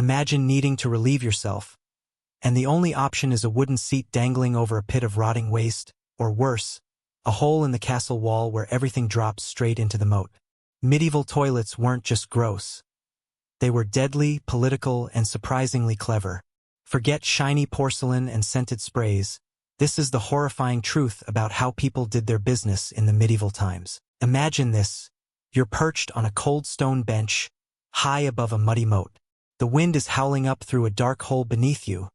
Imagine needing to relieve yourself, and the only option is a wooden seat dangling over a pit of rotting waste, or worse, a hole in the castle wall where everything drops straight into the moat. Medieval toilets weren't just gross. They were deadly, political, and surprisingly clever. Forget shiny porcelain and scented sprays. This is the horrifying truth about how people did their business in the medieval times. Imagine this. You're perched on a cold stone bench, high above a muddy moat. The wind is howling up through a dark hole beneath you,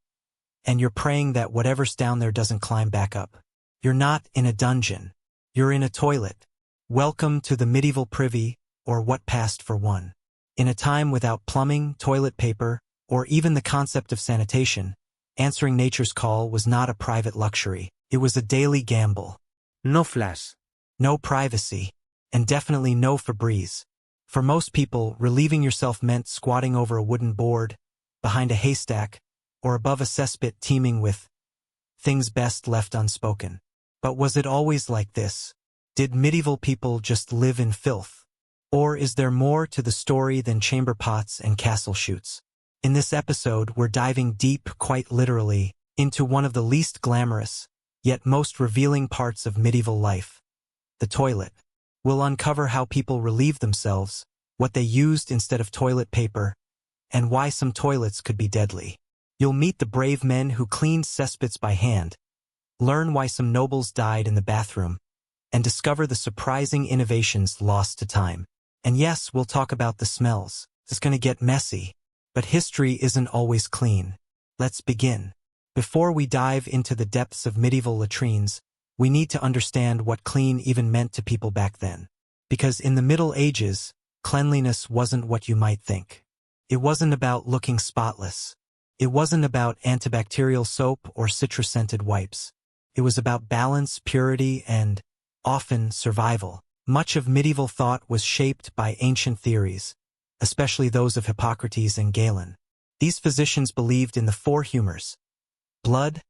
and you're praying that whatever's down there doesn't climb back up. You're not in a dungeon. You're in a toilet. Welcome to the medieval privy, or what passed for one. In a time without plumbing, toilet paper, or even the concept of sanitation, answering nature's call was not a private luxury. It was a daily gamble. No flash. No privacy. And definitely no Febreze. For most people, relieving yourself meant squatting over a wooden board, behind a haystack, or above a cesspit teeming with things best left unspoken. But was it always like this? Did medieval people just live in filth? Or is there more to the story than chamber pots and castle chutes? In this episode, we're diving deep, quite literally, into one of the least glamorous, yet most revealing parts of medieval life, the toilet. We'll uncover how people relieved themselves, what they used instead of toilet paper, and why some toilets could be deadly. You'll meet the brave men who cleaned cesspits by hand, learn why some nobles died in the bathroom, and discover the surprising innovations lost to time. And yes, we'll talk about the smells. It's going to get messy, but history isn't always clean. Let's begin. Before we dive into the depths of medieval latrines, we need to understand what clean even meant to people back then. Because in the Middle Ages, cleanliness wasn't what you might think. It wasn't about looking spotless. It wasn't about antibacterial soap or citrus-scented wipes. It was about balance, purity, and, often, survival. Much of medieval thought was shaped by ancient theories, especially those of Hippocrates and Galen. These physicians believed in the four humors: blood,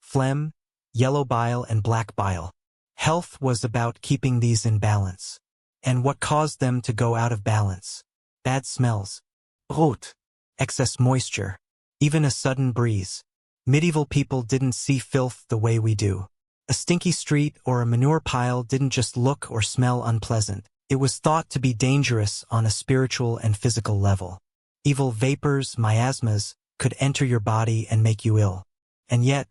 phlegm, yellow bile, and black bile. Health was about keeping these in balance. And what caused them to go out of balance? Bad smells, rot, excess moisture, even a sudden breeze. Medieval people didn't see filth the way we do. A stinky street or a manure pile didn't just look or smell unpleasant. It was thought to be dangerous on a spiritual and physical level. Evil vapors, miasmas, could enter your body and make you ill. And yet,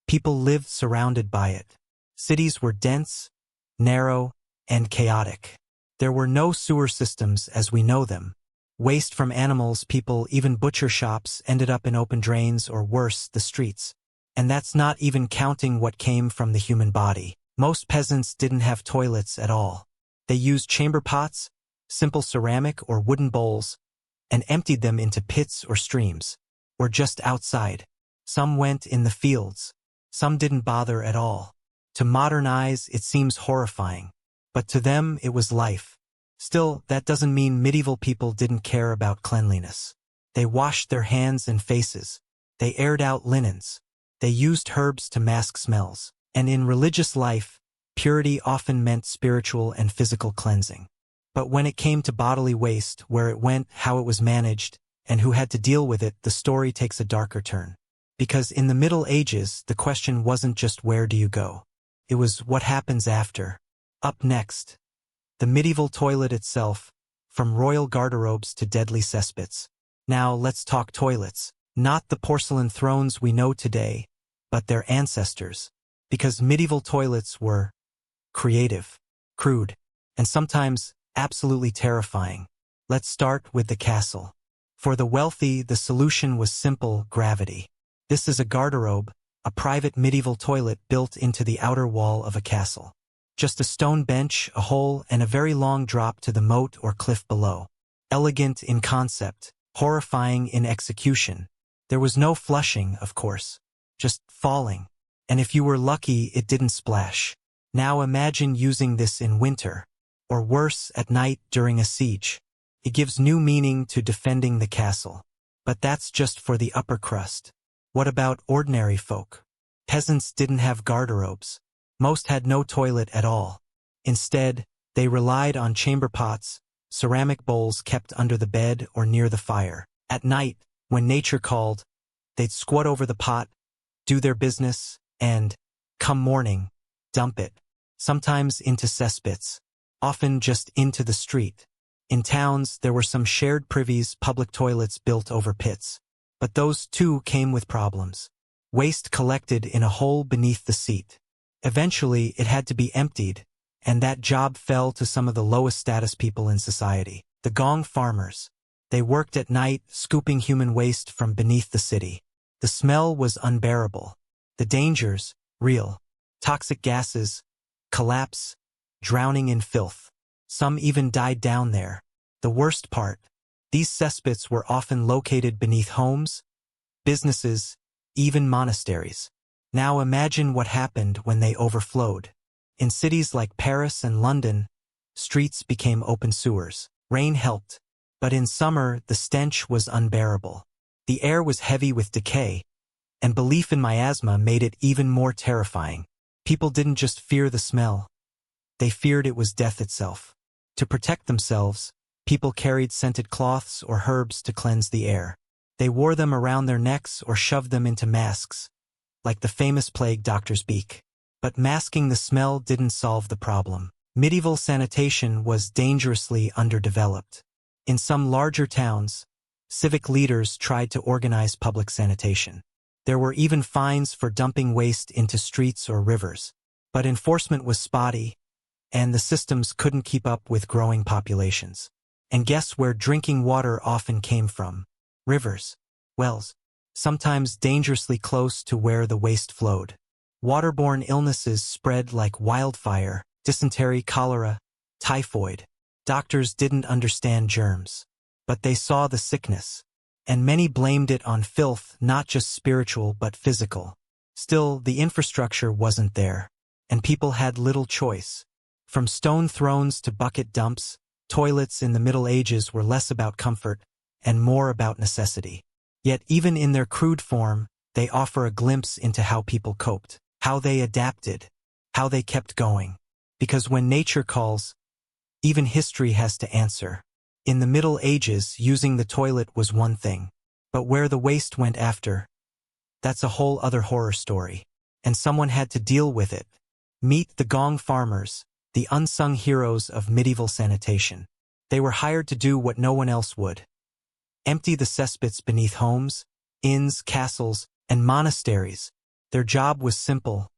people lived surrounded by it. Cities were dense, narrow, and chaotic. There were no sewer systems as we know them. Waste from animals, people, even butcher shops ended up in open drains or worse, the streets. And that's not even counting what came from the human body. Most peasants didn't have toilets at all. They used chamber pots, simple ceramic or wooden bowls, and emptied them into pits or streams, or just outside. Some went in the fields. Some didn't bother at all. To modern eyes, it seems horrifying. But to them, it was life. Still, that doesn't mean medieval people didn't care about cleanliness. They washed their hands and faces. They aired out linens. They used herbs to mask smells. And in religious life, purity often meant spiritual and physical cleansing. But when it came to bodily waste, where it went, how it was managed, and who had to deal with it, the story takes a darker turn. Because in the Middle Ages, the question wasn't just where do you go? It was what happens after. Up next, the medieval toilet itself, from royal garderobes to deadly cesspits. Now let's talk toilets. Not the porcelain thrones we know today, but their ancestors. Because medieval toilets were creative, crude, and sometimes absolutely terrifying. Let's start with the castle. For the wealthy, the solution was simple: gravity. This is a garderobe, a private medieval toilet built into the outer wall of a castle. Just a stone bench, a hole, and a very long drop to the moat or cliff below. Elegant in concept, horrifying in execution. There was no flushing, of course, just falling. And if you were lucky, it didn't splash. Now imagine using this in winter, or worse, at night during a siege. It gives new meaning to defending the castle. But that's just for the upper crust. What about ordinary folk? Peasants didn't have garderobes. Most had no toilet at all. Instead, they relied on chamber pots, ceramic bowls kept under the bed or near the fire. At night, When nature called, they'd squat over the pot, do their business, and, come morning, dump it. Sometimes into cesspits, often just into the street. In towns, there were some shared privies, public toilets built over pits. But those too came with problems. Waste collected in a hole beneath the seat. Eventually, it had to be emptied, and that job fell to some of the lowest status people in society, the gong farmers. They worked at night, scooping human waste from beneath the city. The smell was unbearable. The dangers, real. Toxic gases, collapse, drowning in filth. Some even died down there. The worst part, these cesspits were often located beneath homes, businesses, even monasteries. Now imagine what happened when they overflowed. In cities like Paris and London, streets became open sewers. Rain helped, but in summer the stench was unbearable. The air was heavy with decay, and belief in miasma made it even more terrifying. People didn't just fear the smell. They feared it was death itself. To protect themselves, people carried scented cloths or herbs to cleanse the air. They wore them around their necks or shoved them into masks, like the famous plague doctor's beak. But masking the smell didn't solve the problem. Medieval sanitation was dangerously underdeveloped. In some larger towns, civic leaders tried to organize public sanitation. There were even fines for dumping waste into streets or rivers. But enforcement was spotty, and the systems couldn't keep up with growing populations. And guess where drinking water often came from? Rivers, wells, sometimes dangerously close to where the waste flowed. Waterborne illnesses spread like wildfire: dysentery, cholera, typhoid. Doctors didn't understand germs, but they saw the sickness, and many blamed it on filth, not just spiritual but physical. Still, the infrastructure wasn't there, and people had little choice. From stone thrones to bucket dumps, toilets in the Middle Ages were less about comfort and more about necessity. Yet even in their crude form, they offer a glimpse into how people coped, how they adapted, how they kept going. Because when nature calls, even history has to answer. In the Middle Ages, using the toilet was one thing, but where the waste went after, that's a whole other horror story. And someone had to deal with it. Meet the gong farmers, the unsung heroes of medieval sanitation. They were hired to do what no one else would: empty the cesspits beneath homes, inns, castles, and monasteries. Their job was simple.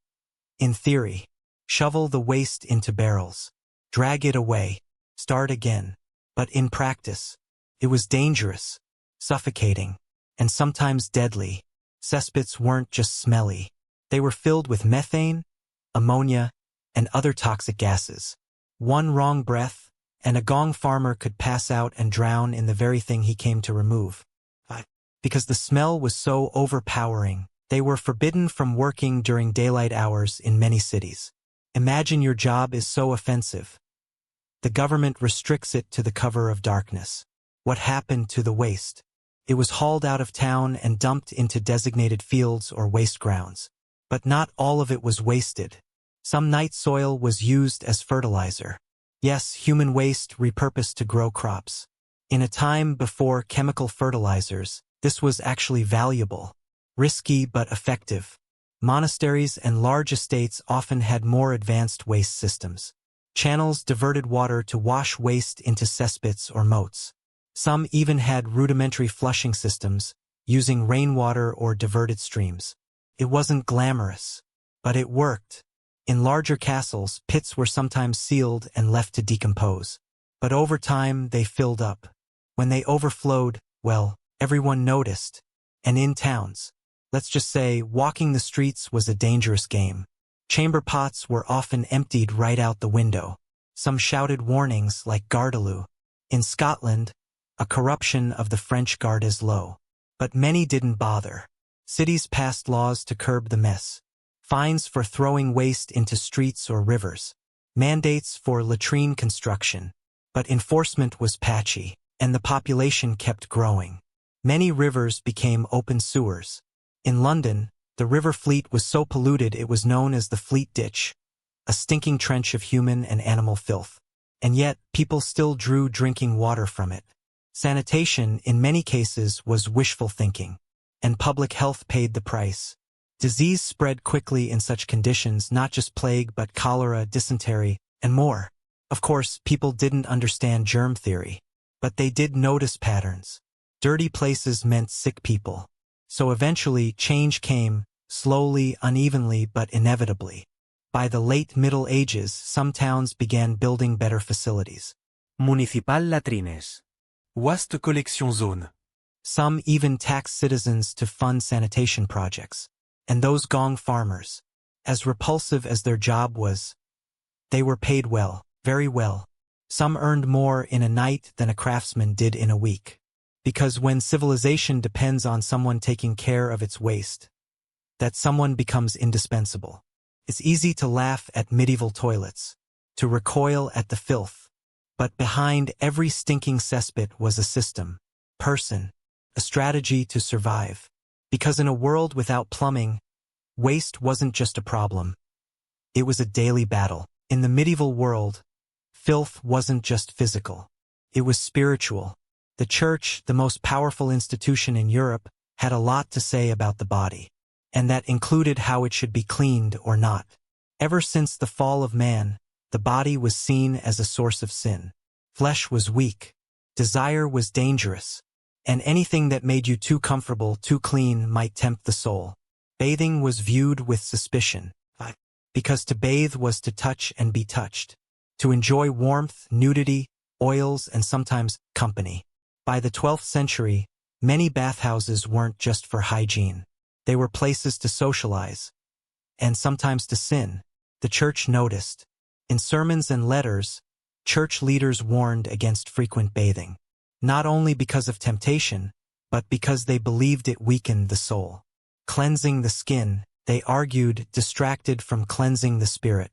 In theory, shovel the waste into barrels, drag it away, start again. But in practice, it was dangerous, suffocating, and sometimes deadly. Cesspits weren't just smelly. They were filled with methane, ammonia, and other toxic gases. One wrong breath, and a gong farmer could pass out and drown in the very thing he came to remove. Because the smell was so overpowering, they were forbidden from working during daylight hours in many cities. Imagine your job is so offensive. The government restricts it to the cover of darkness. What happened to the waste? It was hauled out of town and dumped into designated fields or waste grounds. But not all of it was wasted. Some night soil was used as fertilizer. Yes, human waste repurposed to grow crops. In a time before chemical fertilizers, this was actually valuable. Risky but effective. Monasteries and large estates often had more advanced waste systems. Channels diverted water to wash waste into cesspits or moats. Some even had rudimentary flushing systems, using rainwater or diverted streams. It wasn't glamorous, but it worked. In larger castles, pits were sometimes sealed and left to decompose. But over time, they filled up. When they overflowed, well, everyone noticed. And in towns, let's just say, walking the streets was a dangerous game. Chamber pots were often emptied right out the window. Some shouted warnings like garderobe. In Scotland, a corruption of the French guard is low. But many didn't bother. Cities passed laws to curb the mess. Fines for throwing waste into streets or rivers. Mandates for latrine construction. But enforcement was patchy, and the population kept growing. Many rivers became open sewers. In London, the river Fleet was so polluted it was known as the Fleet Ditch, a stinking trench of human and animal filth. And yet, people still drew drinking water from it. Sanitation, in many cases, was wishful thinking, and public health paid the price. Disease spread quickly in such conditions, not just plague but cholera, dysentery, and more. Of course, people didn't understand germ theory, but they did notice patterns. Dirty places meant sick people. So eventually, change came, slowly, unevenly, but inevitably. By the late Middle Ages, some towns began building better facilities. Municipal latrines. Waste collection zone. Some even taxed citizens to fund sanitation projects. And those gong farmers, as repulsive as their job was, they were paid well, very well. Some earned more in a night than a craftsman did in a week. Because when civilization depends on someone taking care of its waste, that someone becomes indispensable. It's easy to laugh at medieval toilets, to recoil at the filth. But behind every stinking cesspit was a system, person, a strategy to survive. Because in a world without plumbing, waste wasn't just a problem. It was a daily battle. In the medieval world, filth wasn't just physical. It was spiritual. The church, the most powerful institution in Europe, had a lot to say about the body. And that included how it should be cleaned or not. Ever since the fall of man, the body was seen as a source of sin. Flesh was weak. Desire was dangerous. And anything that made you too comfortable, too clean, might tempt the soul. Bathing was viewed with suspicion. Because to bathe was to touch and be touched. To enjoy warmth, nudity, oils, and sometimes company. By the 12th century, many bathhouses weren't just for hygiene. They were places to socialize. And sometimes to sin. The church noticed. In sermons and letters, church leaders warned against frequent bathing. Not only because of temptation, but because they believed it weakened the soul. Cleansing the skin, they argued, distracted from cleansing the spirit.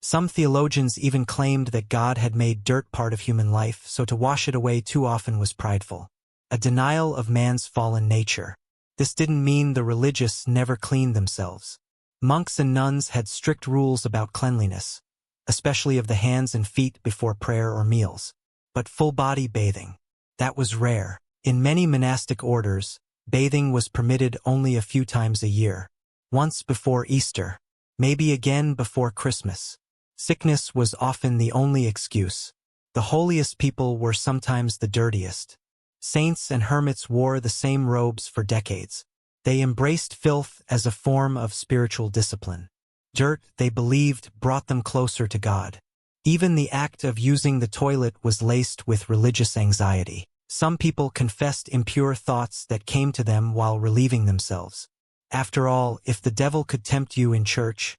Some theologians even claimed that God had made dirt part of human life, so to wash it away too often was prideful. A denial of man's fallen nature. This didn't mean the religious never cleaned themselves. Monks and nuns had strict rules about cleanliness, especially of the hands and feet before prayer or meals. But full-body bathing, that was rare. In many monastic orders, bathing was permitted only a few times a year. Once before Easter, maybe again before Christmas. Sickness was often the only excuse. The holiest people were sometimes the dirtiest. Saints and hermits wore the same robes for decades. They embraced filth as a form of spiritual discipline. Dirt, they believed, brought them closer to God. Even the act of using the toilet was laced with religious anxiety. Some people confessed impure thoughts that came to them while relieving themselves. After all, if the devil could tempt you in church,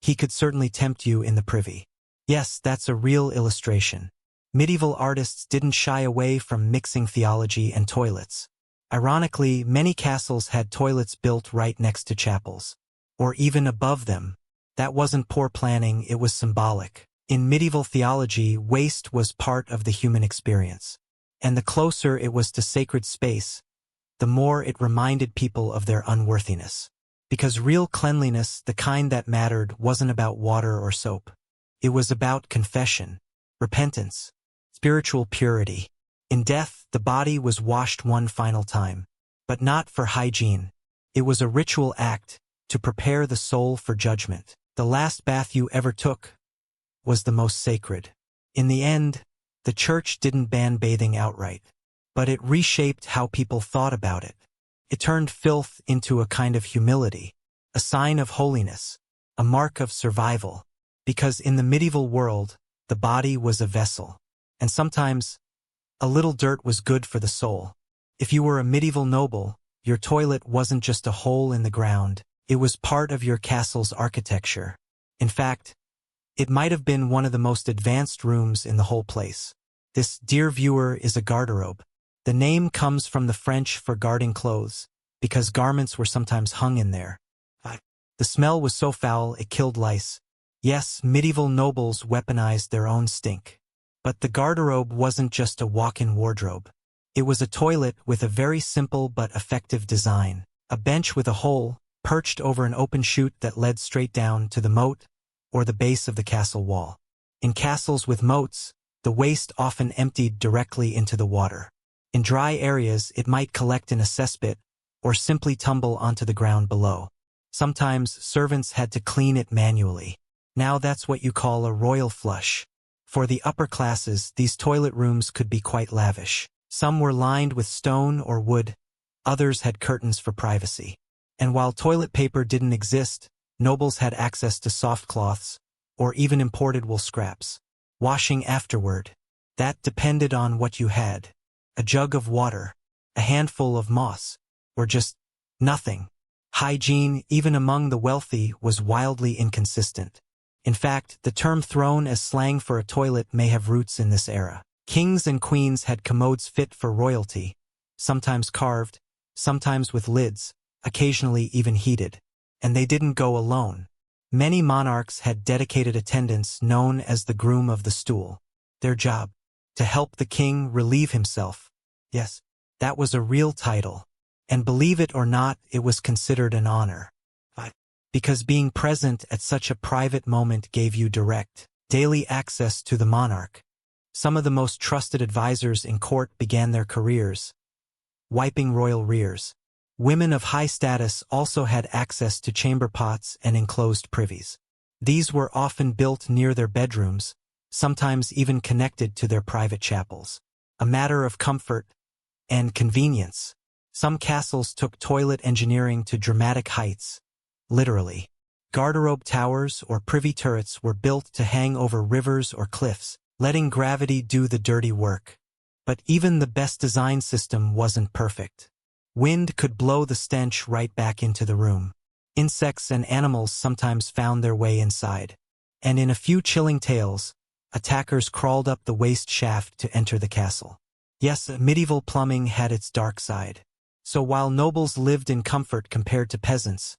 he could certainly tempt you in the privy. Yes, that's a real illustration. Medieval artists didn't shy away from mixing theology and toilets. Ironically, many castles had toilets built right next to chapels. Or even above them. That wasn't poor planning, it was symbolic. In medieval theology, waste was part of the human experience. And the closer it was to sacred space, the more it reminded people of their unworthiness. Because real cleanliness, the kind that mattered, wasn't about water or soap. It was about confession, repentance, spiritual purity. In death, the body was washed one final time. But not for hygiene. It was a ritual act to prepare the soul for judgment. The last bath you ever took was the most sacred. In the end, the church didn't ban bathing outright. But it reshaped how people thought about it. It turned filth into a kind of humility, a sign of holiness, a mark of survival. Because in the medieval world, the body was a vessel. And sometimes, a little dirt was good for the soul. If you were a medieval noble, your toilet wasn't just a hole in the ground, it was part of your castle's architecture. In fact, it might have been one of the most advanced rooms in the whole place. This, dear viewer, is a garderobe. The name comes from the French for guarding clothes, because garments were sometimes hung in there. The smell was so foul it killed lice. Yes, medieval nobles weaponized their own stink. But the garderobe wasn't just a walk-in wardrobe. It was a toilet with a very simple but effective design. A bench with a hole, perched over an open chute that led straight down to the moat, or the base of the castle wall. In castles with moats, the waste often emptied directly into the water. In dry areas, it might collect in a cesspit or simply tumble onto the ground below. Sometimes servants had to clean it manually. Now that's what you call a royal flush. For the upper classes, these toilet rooms could be quite lavish. Some were lined with stone or wood, others had curtains for privacy. And while toilet paper didn't exist, nobles had access to soft cloths, or even imported wool scraps. Washing afterward. That depended on what you had. A jug of water, a handful of moss, or just nothing. Hygiene, even among the wealthy, was wildly inconsistent. In fact, the term thrown as slang for a toilet may have roots in this era. Kings and queens had commodes fit for royalty, sometimes carved, sometimes with lids, occasionally even heated. And they didn't go alone. Many monarchs had dedicated attendants known as the groom of the stool. Their job, to help the king relieve himself. Yes, that was a real title. And believe it or not, it was considered an honor. Because being present at such a private moment gave you direct, daily access to the monarch. Some of the most trusted advisors in court began their careers wiping royal rears. Women of high status also had access to chamber pots and enclosed privies. These were often built near their bedrooms, sometimes even connected to their private chapels. A matter of comfort and convenience. Some castles took toilet engineering to dramatic heights. Literally. Garderobe towers or privy turrets were built to hang over rivers or cliffs, letting gravity do the dirty work. But even the best design system wasn't perfect. Wind could blow the stench right back into the room. Insects and animals sometimes found their way inside. And in a few chilling tales, attackers crawled up the waste shaft to enter the castle. Yes, medieval plumbing had its dark side. So while nobles lived in comfort compared to peasants,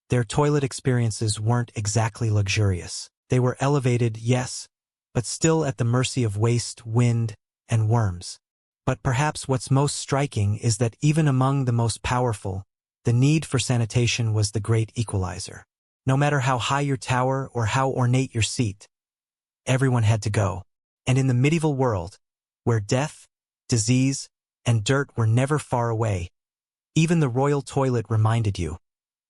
their toilet experiences weren't exactly luxurious. They were elevated, yes, but still at the mercy of waste, wind, and worms. But perhaps what's most striking is that even among the most powerful, the need for sanitation was the great equalizer. No matter how high your tower or how ornate your seat, everyone had to go. And in the medieval world, where death, disease, and dirt were never far away, even the royal toilet reminded you,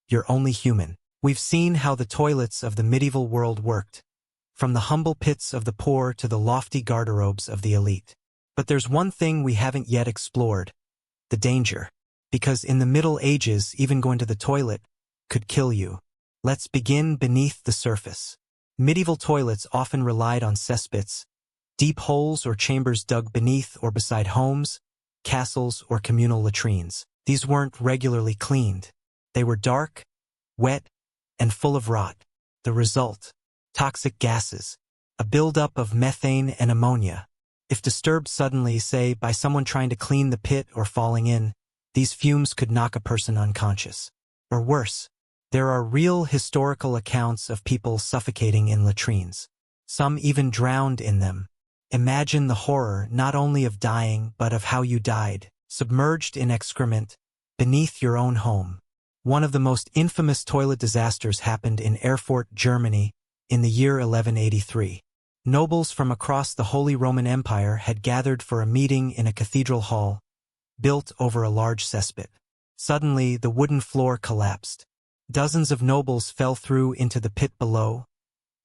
you're only human. We've seen how the toilets of the medieval world worked, from the humble pits of the poor to the lofty garderobes of the elite. But there's one thing we haven't yet explored, the danger. Because in the Middle Ages, even going to the toilet could kill you. Let's begin beneath the surface. Medieval toilets often relied on cesspits, deep holes or chambers dug beneath or beside homes, castles, or communal latrines. These weren't regularly cleaned. They were dark, wet, and full of rot. The result, toxic gases, a buildup of methane and ammonia. If disturbed suddenly, say, by someone trying to clean the pit or falling in, these fumes could knock a person unconscious. Or worse, there are real historical accounts of people suffocating in latrines. Some even drowned in them. Imagine the horror not only of dying but of how you died, submerged in excrement, beneath your own home. One of the most infamous toilet disasters happened in Erfurt, Germany, in the year 1183. Nobles from across the Holy Roman Empire had gathered for a meeting in a cathedral hall, built over a large cesspit. Suddenly, the wooden floor collapsed. Dozens of nobles fell through into the pit below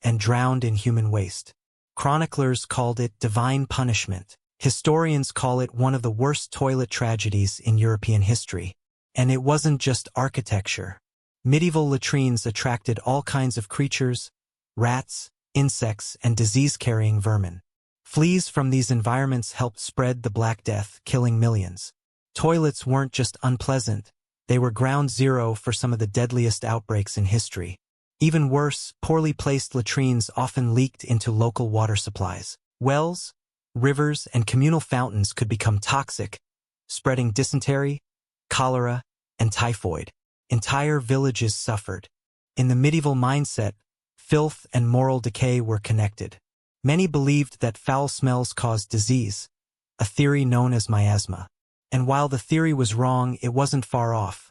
and drowned in human waste. Chroniclers called it divine punishment. Historians call it one of the worst toilet tragedies in European history. And it wasn't just architecture. Medieval latrines attracted all kinds of creatures, rats, insects, and disease-carrying vermin. Fleas from these environments helped spread the Black Death, killing millions. Toilets weren't just unpleasant, they were ground zero for some of the deadliest outbreaks in history. Even worse, poorly placed latrines often leaked into local water supplies. Wells, rivers, and communal fountains could become toxic, spreading dysentery, cholera, and typhoid. Entire villages suffered. In the medieval mindset, filth and moral decay were connected. Many believed that foul smells caused disease, a theory known as miasma. And while the theory was wrong, it wasn't far off.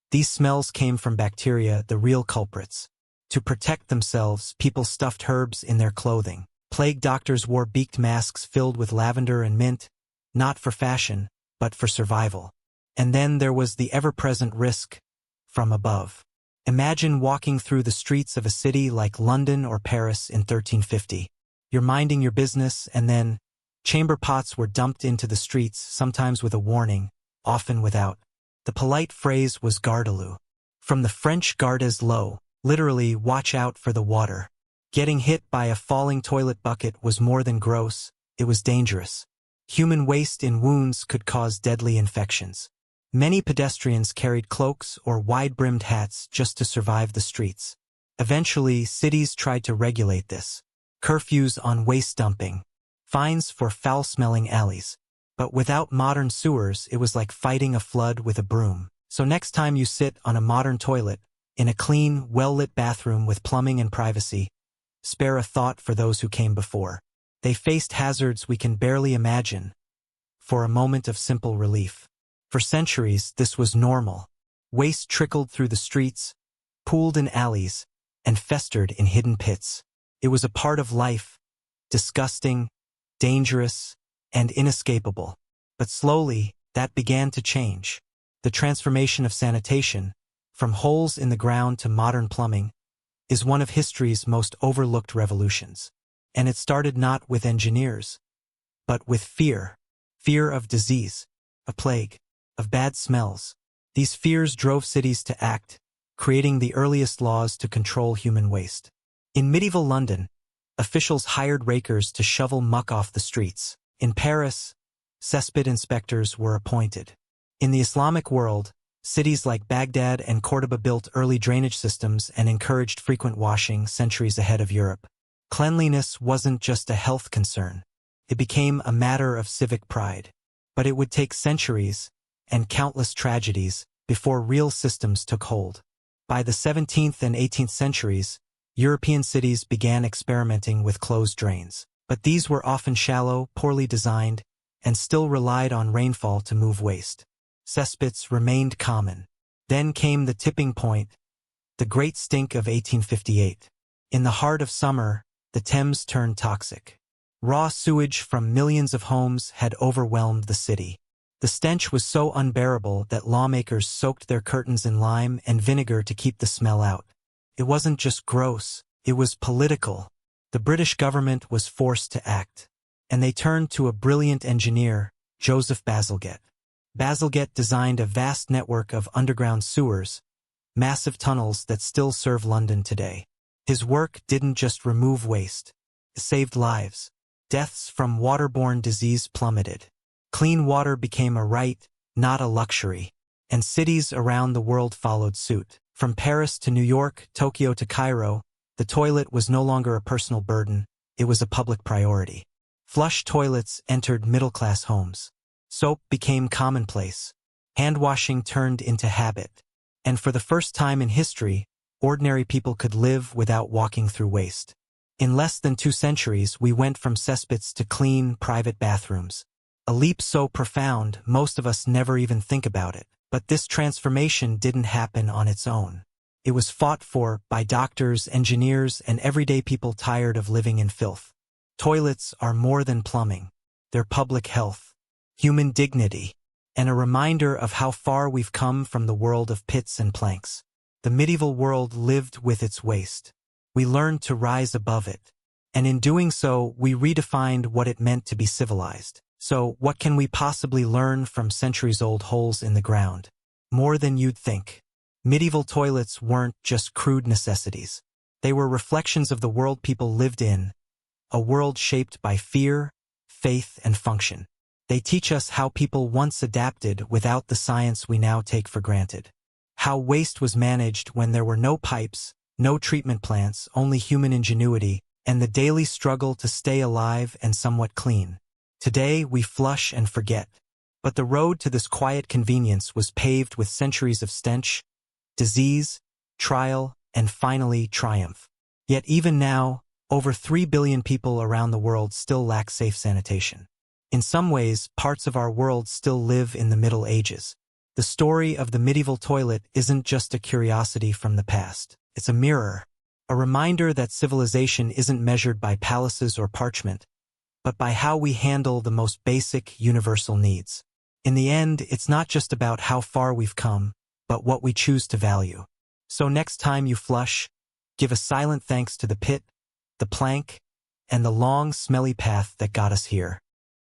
These smells came from bacteria, the real culprits. To protect themselves, people stuffed herbs in their clothing. Plague doctors wore beaked masks filled with lavender and mint, not for fashion, but for survival. And then there was the ever-present risk from above. Imagine walking through the streets of a city like London or Paris in 1350. You're minding your business, and then chamber pots were dumped into the streets, sometimes with a warning, often without. The polite phrase was garde-l'eau. From the French gardes l'eau, literally watch out for the water. Getting hit by a falling toilet bucket was more than gross, it was dangerous. Human waste in wounds could cause deadly infections. Many pedestrians carried cloaks or wide-brimmed hats just to survive the streets. Eventually, cities tried to regulate this. Curfews on waste dumping, fines for foul-smelling alleys. But without modern sewers, it was like fighting a flood with a broom. So next time you sit on a modern toilet, in a clean, well-lit bathroom with plumbing and privacy, spare a thought for those who came before. They faced hazards we can barely imagine, for a moment of simple relief. For centuries, this was normal. Waste trickled through the streets, pooled in alleys, and festered in hidden pits. It was a part of life, disgusting, dangerous, and inescapable. But slowly, that began to change. The transformation of sanitation, from holes in the ground to modern plumbing, is one of history's most overlooked revolutions. And it started not with engineers, but with fear. Fear of disease, a plague, of bad smells. These fears drove cities to act, creating the earliest laws to control human waste. In medieval London, officials hired rakers to shovel muck off the streets. In Paris, cesspit inspectors were appointed. In the Islamic world, cities like Baghdad and Cordoba built early drainage systems and encouraged frequent washing centuries ahead of Europe. Cleanliness wasn't just a health concern. It became a matter of civic pride. But it would take centuries and countless tragedies before real systems took hold. By the 17th and 18th centuries, European cities began experimenting with closed drains. But these were often shallow, poorly designed, and still relied on rainfall to move waste. Cesspits remained common. Then came the tipping point, the Great Stink of 1858. In the heart of summer, the Thames turned toxic. Raw sewage from millions of homes had overwhelmed the city. The stench was so unbearable that lawmakers soaked their curtains in lime and vinegar to keep the smell out. It wasn't just gross, it was political. The British government was forced to act. And they turned to a brilliant engineer, Joseph Bazalgette. Bazalgette designed a vast network of underground sewers, massive tunnels that still serve London today. His work didn't just remove waste. It saved lives. Deaths from waterborne disease plummeted. Clean water became a right, not a luxury. And cities around the world followed suit. From Paris to New York, Tokyo to Cairo, the toilet was no longer a personal burden, it was a public priority. Flush toilets entered middle-class homes. Soap became commonplace. Hand-washing turned into habit. And for the first time in history, ordinary people could live without walking through waste. In less than 2 centuries, we went from cesspits to clean, private bathrooms. A leap so profound, most of us never even think about it. But this transformation didn't happen on its own. It was fought for by doctors, engineers, and everyday people tired of living in filth. Toilets are more than plumbing. They're public health, human dignity, and a reminder of how far we've come from the world of pits and planks. The medieval world lived with its waste. We learned to rise above it. And in doing so, we redefined what it meant to be civilized. So, what can we possibly learn from centuries-old holes in the ground? More than you'd think. Medieval toilets weren't just crude necessities. They were reflections of the world people lived in, a world shaped by fear, faith, and function. They teach us how people once adapted without the science we now take for granted. How waste was managed when there were no pipes, no treatment plants, only human ingenuity, and the daily struggle to stay alive and somewhat clean. Today, we flush and forget. But the road to this quiet convenience was paved with centuries of stench, disease, trial, and finally triumph. Yet even now, over 3 billion people around the world still lack safe sanitation. In some ways, parts of our world still live in the Middle Ages. The story of the medieval toilet isn't just a curiosity from the past. It's a mirror, a reminder that civilization isn't measured by palaces or parchment, but by how we handle the most basic universal needs. In the end, it's not just about how far we've come, but what we choose to value. So next time you flush, give a silent thanks to the pit, the plank, and the long, smelly path that got us here.